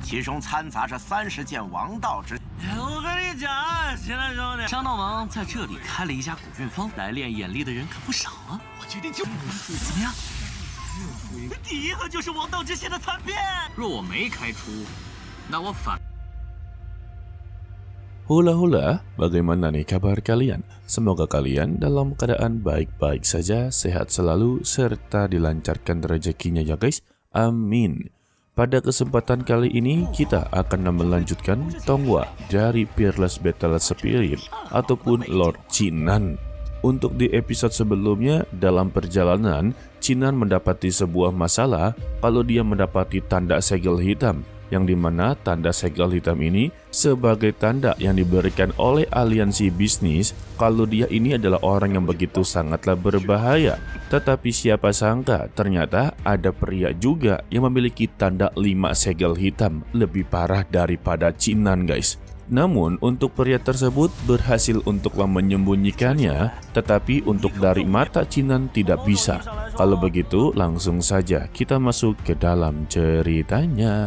其中掺杂着30件王道之。我跟你讲啊，秦南兄弟，商道王在这里开了一家古韵坊，来练眼力的人可不少啊。我决定就怎么样？第一个就是王道之血的残变。若我没开出，那我反。Hula-hula, bagaimana nih kabar kalian? Semoga kalian dalam keadaan baik-baik saja, sehat selalu, serta dilancarkan rezekinya ya guys. Amin. Pada kesempatan kali ini, kita akan melanjutkan Tonghua dari Peerless Battle Spirit ataupun Lord Chinan. Untuk di episode sebelumnya, dalam perjalanan, Chinan mendapati sebuah masalah kalau dia mendapati tanda segel hitam, yang dimana tanda segel hitam ini sebagai tanda yang diberikan oleh aliansi bisnis kalau dia ini adalah orang yang begitu sangatlah berbahaya. Tetapi siapa sangka ternyata ada pria juga yang memiliki tanda 5 segel hitam, lebih parah daripada Chinan guys. Namun untuk pria tersebut berhasil untuklah menyembunyikannya, tetapi untuk dari mata Chinan tidak bisa. Kalau begitu langsung saja kita masuk ke dalam ceritanya.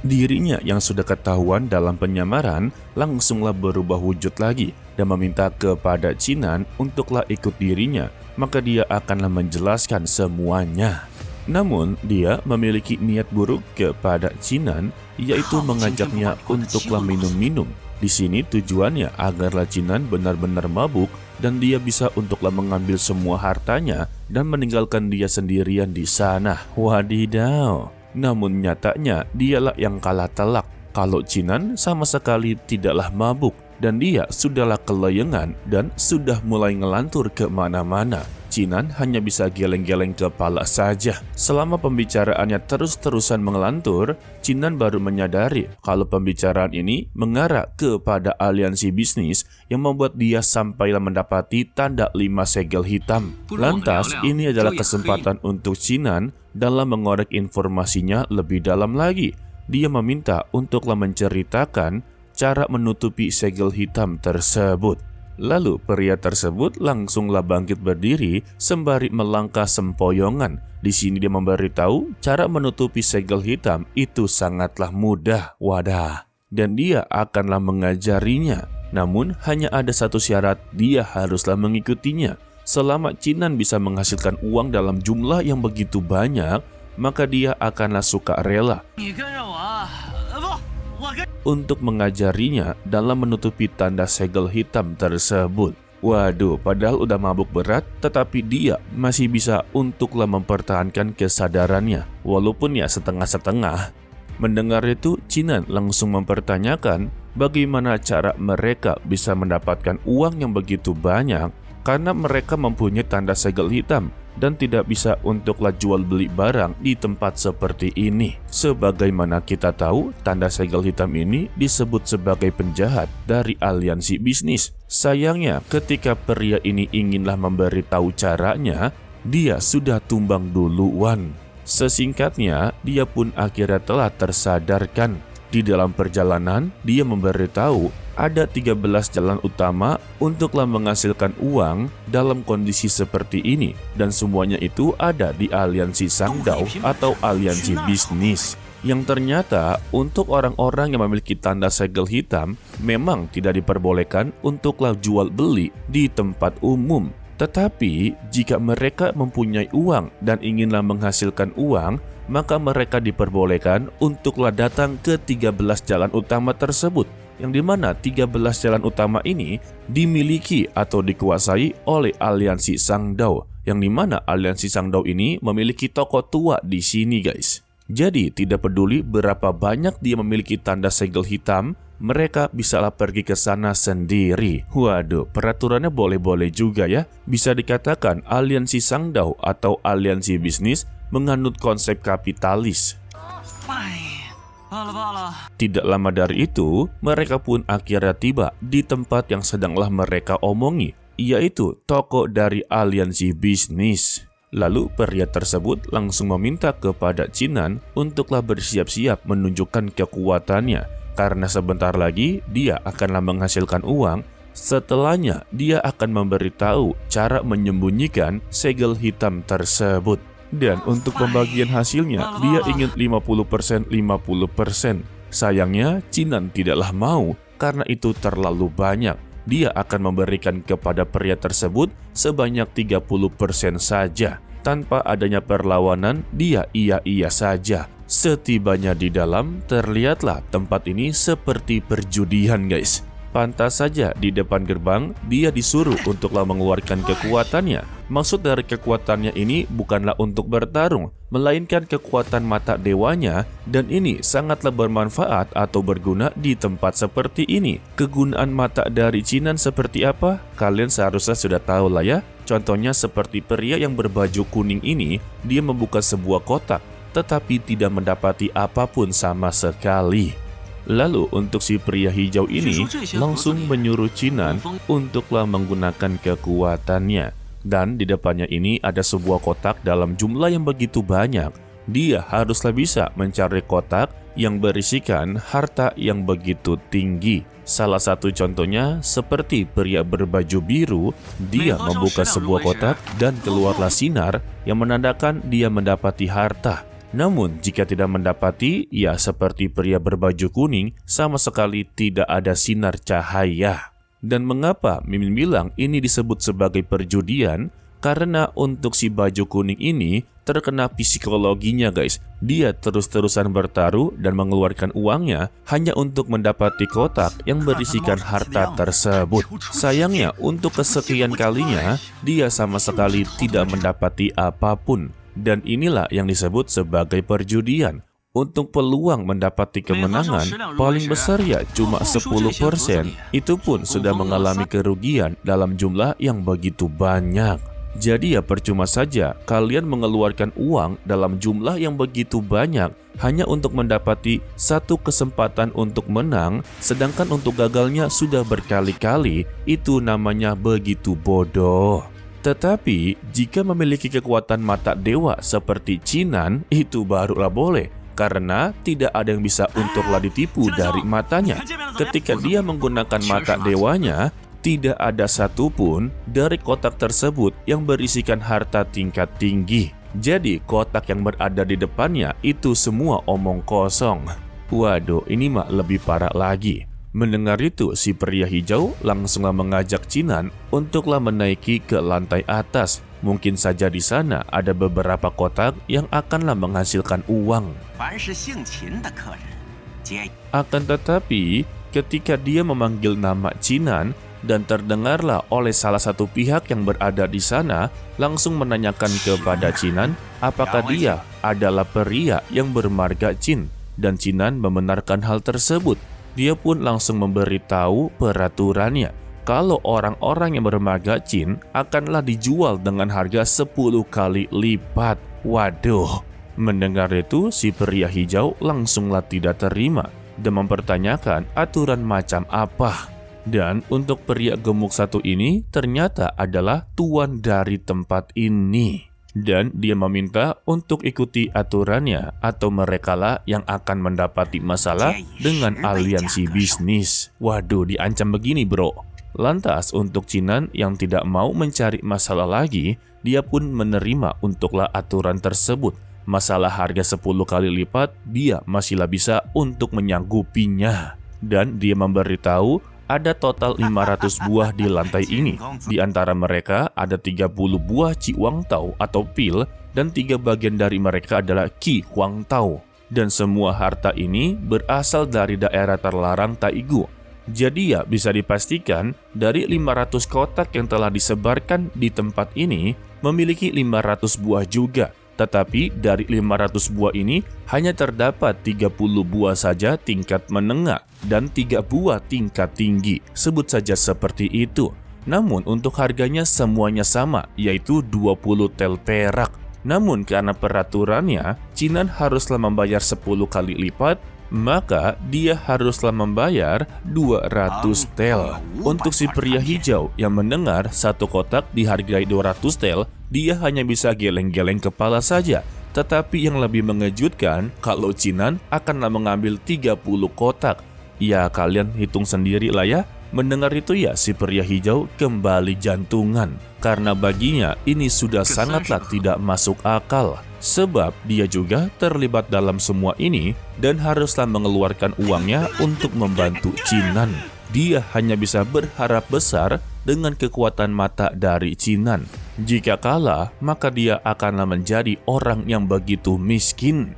Dirinya yang sudah ketahuan dalam penyamaran langsunglah berubah wujud lagi dan meminta kepada Chinan untuklah ikut dirinya, maka dia akanlah menjelaskan semuanya. Namun dia memiliki niat buruk kepada Chinan, yaitu mengajaknya untuklah minum-minum. Di sini tujuannya agarlah Chinan benar-benar mabuk dan dia bisa untuklah mengambil semua hartanya dan meninggalkan dia sendirian di sana. Wadidaw. Namun nyatanya dialah yang kalah telak kalau Chinan sama sekali tidaklah mabuk dan dia sudahlah kelayangan dan sudah mulai ngelantur kemana-mana. Chinan hanya bisa geleng-geleng kepala saja. Selama pembicaraannya terus-terusan mengelantur, Chinan baru menyadari kalau pembicaraan ini mengarah kepada aliansi bisnis yang membuat dia sampailah mendapati tanda 5 segel hitam. Lantas, ini adalah kesempatan untuk Chinan dalam mengorek informasinya lebih dalam lagi. Dia meminta untuklah menceritakan cara menutupi segel hitam tersebut. Lalu pria tersebut langsunglah bangkit berdiri sembari melangkah sempoyongan. Di sini dia memberitahu cara menutupi segel hitam itu sangatlah mudah, wadah. Dan dia akanlah mengajarinya. Namun hanya ada satu syarat, dia haruslah mengikutinya. Selama Chinan bisa menghasilkan uang dalam jumlah yang begitu banyak, maka dia akanlah suka rela untuk mengajarinya dalam menutupi tanda segel hitam tersebut. Waduh, padahal udah mabuk berat, tetapi dia masih bisa untuklah mempertahankan kesadarannya, walaupun ya setengah-setengah. Mendengar itu, Chinan langsung mempertanyakan bagaimana cara mereka bisa mendapatkan uang yang begitu banyak karena mereka mempunyai tanda segel hitam dan tidak bisa untuklah jual beli barang di tempat seperti ini. Sebagaimana kita tahu, tanda segel hitam ini disebut sebagai penjahat dari aliansi bisnis. Sayangnya ketika pria ini inginlah memberitahu caranya, dia sudah tumbang duluan. Sesingkatnya, dia pun akhirnya telah tersadarkan. Di dalam perjalanan, dia memberitahu ada 13 jalan utama untuklah menghasilkan uang dalam kondisi seperti ini, dan semuanya itu ada di aliansi Sangdao atau aliansi bisnis. Yang ternyata untuk orang-orang yang memiliki tanda segel hitam memang tidak diperbolehkan untuklah jual beli di tempat umum. Tetapi jika mereka mempunyai uang dan inginlah menghasilkan uang, maka mereka diperbolehkan untuklah datang ke 13 jalan utama tersebut, yang dimana 13 jalan utama ini dimiliki atau dikuasai oleh aliansi Sangdao, yang dimana aliansi Sangdao ini memiliki toko tua di sini guys. Jadi tidak peduli berapa banyak dia memiliki tanda segel hitam, mereka bisalah pergi ke sana sendiri. Waduh, peraturannya boleh-boleh juga ya. Bisa dikatakan aliansi Sangdao atau aliansi bisnis menganut konsep kapitalis. Tidak lama dari itu, mereka pun akhirnya tiba di tempat yang sedanglah mereka omongi, yaitu toko dari aliansi bisnis. Lalu pria tersebut langsung meminta kepada Chinan untuklah bersiap-siap menunjukkan kekuatannya, karena sebentar lagi dia akanlah menghasilkan uang. Setelahnya dia akan memberitahu cara menyembunyikan segel hitam tersebut. Dan untuk pembagian hasilnya, dia ingin 50%, 50%. Sayangnya, Cinan tidaklah mau karena itu terlalu banyak. Dia akan memberikan kepada pria tersebut sebanyak 30% saja. Tanpa adanya perlawanan, dia iya-iya saja. Setibanya di dalam, terlihatlah tempat ini seperti perjudian, guys. Pantas saja di depan gerbang, dia disuruh untuklah mengeluarkan kekuatannya. Maksud dari kekuatannya ini bukanlah untuk bertarung, melainkan kekuatan mata dewanya, dan ini sangatlah bermanfaat atau berguna di tempat seperti ini. Kegunaan mata dari Cinan seperti apa? Kalian seharusnya sudah tahu lah ya. Contohnya seperti pria yang berbaju kuning ini, dia membuka sebuah kotak, tetapi tidak mendapati apapun sama sekali. Lalu untuk si pria hijau ini langsung menyuruh Cinan untuklah menggunakan kekuatannya. Dan di depannya ini ada sebuah kotak dalam jumlah yang begitu banyak. Dia haruslah bisa mencari kotak yang berisikan harta yang begitu tinggi. Salah satu contohnya seperti pria berbaju biru, dia membuka sebuah kotak dan keluarlah sinar yang menandakan dia mendapati harta. Namun jika tidak mendapati, ya seperti pria berbaju kuning, sama sekali tidak ada sinar cahaya. Dan mengapa Mimin bilang ini disebut sebagai perjudian? Karena untuk si baju kuning ini terkena psikologinya, guys. Dia terus-terusan bertaruh dan mengeluarkan uangnya hanya untuk mendapati kotak yang berisikan harta tersebut. Sayangnya untuk kesekian kalinya, dia sama sekali tidak mendapati apapun. Dan inilah yang disebut sebagai perjudian. Untuk peluang mendapati kemenangan paling besar ya cuma 10%. Itu pun sudah mengalami kerugian dalam jumlah yang begitu banyak. Jadi ya percuma saja kalian mengeluarkan uang dalam jumlah yang begitu banyak hanya untuk mendapati satu kesempatan untuk menang, sedangkan untuk gagalnya sudah berkali-kali. Itu namanya begitu bodoh. Tetapi, jika memiliki kekuatan mata dewa seperti Cinan, itu barulah boleh. Karena tidak ada yang bisa untuklah ditipu dari matanya. Ketika dia menggunakan mata dewanya, tidak ada satupun dari kotak tersebut yang berisikan harta tingkat tinggi. Jadi, kotak yang berada di depannya itu semua omong kosong. Waduh, ini mah lebih parah lagi. Mendengar itu, si pria hijau langsunglah mengajak Cinan untuklah menaiki ke lantai atas. Mungkin saja di sana ada beberapa kotak yang akanlah menghasilkan uang. Akan tetapi, ketika dia memanggil nama Cinan dan terdengarlah oleh salah satu pihak yang berada di sana, langsung menanyakan kepada Cinan apakah dia adalah pria yang bermarga Cin. Dan Cinan membenarkan hal tersebut. Dia pun langsung memberitahu peraturannya. Kalau orang-orang yang bermarga Cin akanlah dijual dengan harga 10 kali lipat. Waduh. Mendengar itu, si pria hijau langsunglah tidak terima dan mempertanyakan aturan macam apa. Dan untuk pria gemuk satu ini ternyata adalah tuan dari tempat ini. Dan dia meminta untuk ikuti aturannya atau merekalah yang akan mendapati masalah dengan aliansi bisnis. Waduh, diancam begini bro. Lantas untuk Cinan yang tidak mau mencari masalah lagi, dia pun menerima untuklah aturan tersebut. Masalah harga 10 kali lipat, dia masihlah bisa untuk menyanggupinya. Dan dia memberitahu ada total 500 buah di lantai ini. Di antara mereka ada 30 buah Qi Huang Tao atau pil dan 3 bagian dari mereka adalah Qi Huang Tao. Dan semua harta ini berasal dari daerah terlarang Taigu. Jadi ya bisa dipastikan dari 500 kotak yang telah disebarkan di tempat ini memiliki 500 buah juga. Tetapi dari 500 buah ini hanya terdapat 30 buah saja tingkat menengah dan 3 buah tingkat tinggi. Sebut saja seperti itu. Namun untuk harganya semuanya sama, yaitu 20 tel perak. Namun karena peraturannya, Cinan haruslah membayar 10 kali lipat, maka dia haruslah membayar 200 tel. Untuk si pria hijau yang mendengar satu kotak dihargai 200 tel, dia hanya bisa geleng-geleng kepala saja. Tetapi yang lebih mengejutkan, kalau Cinan akanlah mengambil 30 kotak. Ya kalian hitung sendiri lah ya, Mendengar itu ya si pria hijau kembali jantungan. Karena baginya ini sudah sangatlah tidak masuk akal. Sebab dia juga terlibat dalam semua ini dan haruslah mengeluarkan uangnya untuk membantu Chinan. Dia hanya bisa berharap besar dengan kekuatan mata dari Chinan. Jika kalah, maka dia akanlah menjadi orang yang begitu miskin.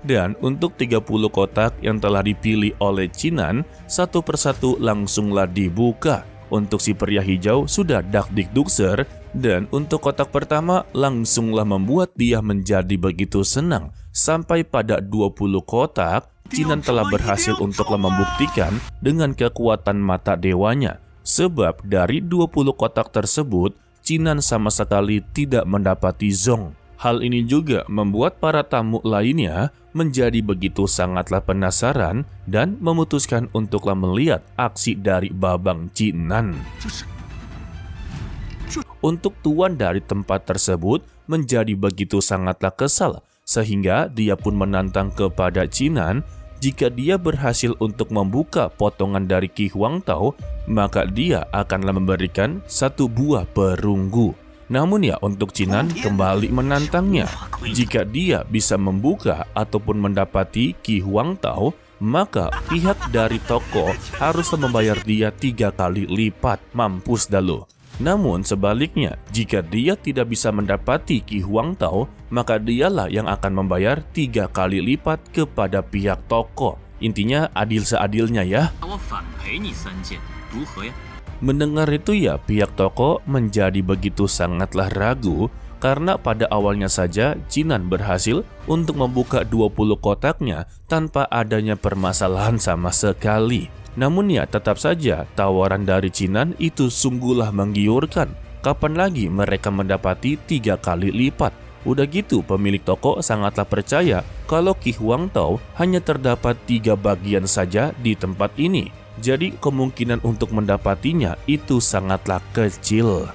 Dan untuk 30 kotak yang telah dipilih oleh Chinan, satu persatu langsunglah dibuka. Untuk si pria hijau sudah dakdikdukser, dan untuk kotak pertama langsunglah membuat dia menjadi begitu senang. Sampai pada 20 kotak, Chinan telah berhasil untuklah membuktikan dengan kekuatan mata dewanya. Sebab dari 20 kotak tersebut, Chinan sama sekali tidak mendapati zong. Hal ini juga membuat para tamu lainnya menjadi begitu sangatlah penasaran dan memutuskan untuklah melihat aksi dari Babang Chinan. Untuk tuan dari tempat tersebut menjadi begitu sangatlah kesal, sehingga dia pun menantang kepada Chinan, jika dia berhasil untuk membuka potongan dari Ki Huang Tao, maka dia akanlah memberikan satu buah perunggu. Namun ya untuk Chinan kembali menantangnya. Jika dia bisa membuka ataupun mendapati Ki Huang Tao, maka pihak dari toko haruslah membayar dia 3 kali lipat. Mampus dah lo. Namun sebaliknya, jika dia tidak bisa mendapati Ki Huang Tao, maka dialah yang akan membayar 3 kali lipat kepada pihak toko. Intinya adil seadilnya ya. Mendengar itu ya pihak toko menjadi begitu sangatlah ragu karena pada awalnya saja Chinan berhasil untuk membuka 20 kotaknya tanpa adanya permasalahan sama sekali. Namun ya tetap saja tawaran dari Chinan itu sungguhlah menggiurkan. Kapan lagi mereka mendapati 3 kali lipat? Udah gitu pemilik toko sangatlah percaya kalau Ki Huang Tao hanya terdapat 3 bagian saja di tempat ini. Jadi kemungkinan untuk mendapatinya itu sangatlah kecil.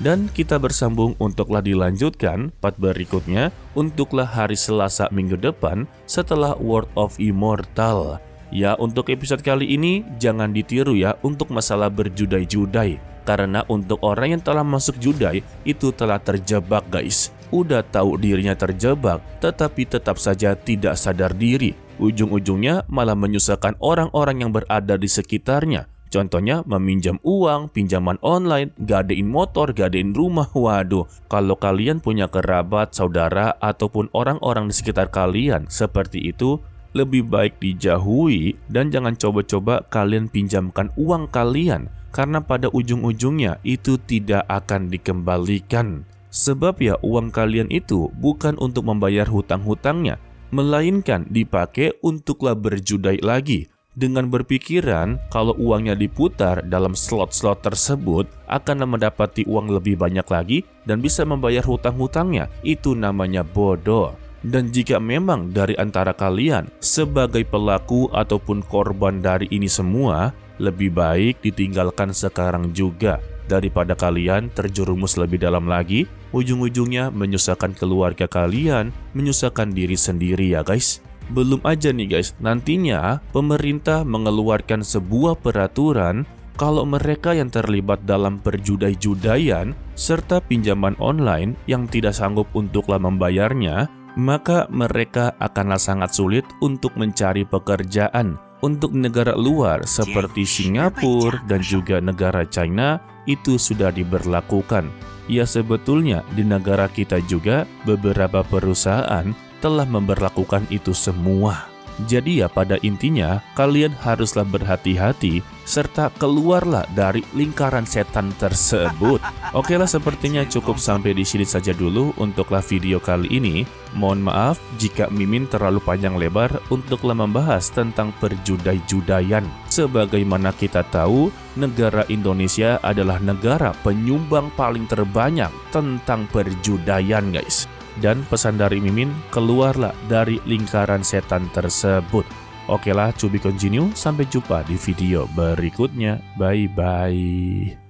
Dan kita bersambung untuklah dilanjutkan part berikutnya untuklah hari Selasa minggu depan setelah World of Immortal. Ya untuk episode kali ini jangan ditiru ya untuk masalah berjudai-judai. Karena untuk orang yang telah masuk judai itu telah terjebak guys. Udah tahu dirinya terjebak tetapi tetap saja tidak sadar diri. Ujung-ujungnya malah menyusahkan orang-orang yang berada di sekitarnya. Contohnya meminjam uang, pinjaman online, gadein motor, gadein rumah. Waduh, kalau kalian punya kerabat, saudara, ataupun orang-orang di sekitar kalian seperti itu, lebih baik dijauhi dan jangan coba-coba kalian pinjamkan uang kalian. Karena pada ujung-ujungnya itu tidak akan dikembalikan. Sebab ya uang kalian itu bukan untuk membayar hutang-hutangnya, melainkan dipakai untuklah berjudai lagi. Dengan berpikiran kalau uangnya diputar dalam slot-slot tersebut akan mendapati uang lebih banyak lagi dan bisa membayar hutang-hutangnya. Itu namanya bodoh. Dan jika memang dari antara kalian sebagai pelaku ataupun korban dari ini semua, lebih baik ditinggalkan sekarang juga daripada kalian terjerumus lebih dalam lagi, ujung-ujungnya menyusahkan keluarga kalian, menyusahkan diri sendiri ya guys. Belum aja nih guys, nantinya pemerintah mengeluarkan sebuah peraturan kalau mereka yang terlibat dalam perjudai-judaian serta pinjaman online yang tidak sanggup untuklah membayarnya, maka mereka akanlah sangat sulit untuk mencari pekerjaan. Untuk negara luar seperti Singapura dan juga negara China itu sudah diberlakukan. Ya sebetulnya di negara kita juga beberapa perusahaan telah memberlakukan itu semua. Jadi ya pada intinya kalian haruslah berhati-hati serta keluarlah dari lingkaran setan tersebut. Oke lah sepertinya cukup sampai di sini saja dulu untuklah video kali ini. Mohon maaf jika Mimin terlalu panjang lebar untuklah membahas tentang perjudai-judaian. Sebagaimana kita tahu, negara Indonesia adalah negara penyumbang paling terbanyak tentang perjudaian guys. Dan pesan dari Mimin, keluarlah dari lingkaran setan tersebut. Oke lah, to be continue. Sampai jumpa di video berikutnya. Bye-bye.